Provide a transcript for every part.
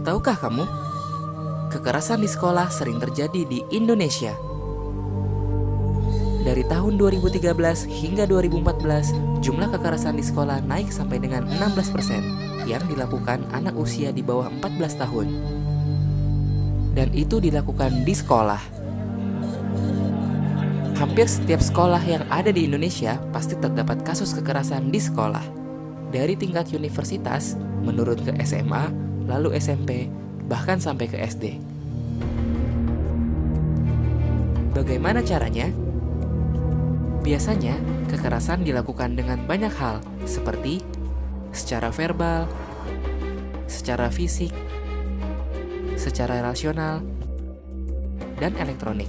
Tahukah kamu, kekerasan di sekolah sering terjadi di Indonesia. Dari tahun 2013 hingga 2014, jumlah kekerasan di sekolah naik sampai dengan 16% yang dilakukan anak usia di bawah 14 tahun. Dan itu dilakukan di sekolah. Hampir setiap sekolah yang ada di Indonesia pasti terdapat kasus kekerasan di sekolah. Dari tingkat universitas, menurun ke SMA, lalu SMP, bahkan sampai ke SD. Bagaimana caranya? Biasanya, kekerasan dilakukan dengan banyak hal, seperti secara verbal, secara fisik, secara rasional, dan elektronik.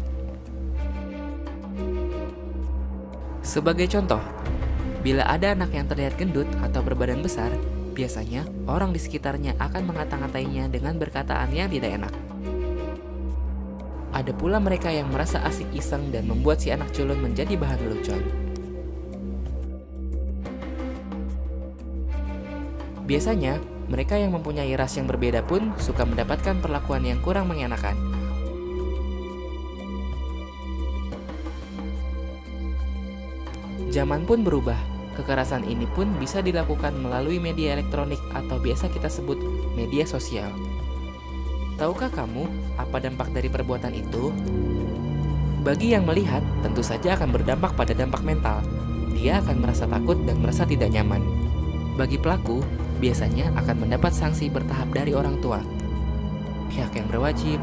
Sebagai contoh, bila ada anak yang terlihat gendut atau berbadan besar, biasanya orang di sekitarnya akan mengata-ngatainya dengan berkataan yang tidak enak. Ada pula mereka yang merasa asik iseng dan membuat si anak culun menjadi bahan lelucon. Biasanya, mereka yang mempunyai ras yang berbeda pun suka mendapatkan perlakuan yang kurang mengenakan. Zaman pun berubah. Kekerasan ini pun bisa dilakukan melalui media elektronik atau biasa kita sebut media sosial. Tahukah kamu apa dampak dari perbuatan itu? Bagi yang melihat, tentu saja akan berdampak pada dampak mental. Dia akan merasa takut dan merasa tidak nyaman. Bagi pelaku, biasanya akan mendapat sanksi bertahap dari orang tua, pihak yang berwajib,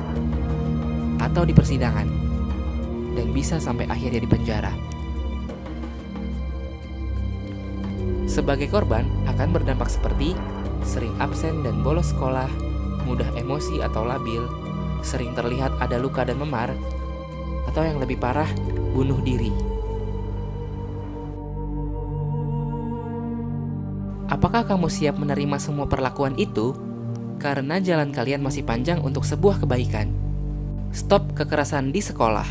atau di persidangan, dan bisa sampai akhirnya di penjara. Sebagai korban, akan berdampak seperti sering absen dan bolos sekolah, mudah emosi atau labil, sering terlihat ada luka dan memar, atau yang lebih parah, bunuh diri. Apakah kamu siap menerima semua perlakuan itu? Karena jalan kalian masih panjang untuk sebuah kebaikan. Stop kekerasan di sekolah.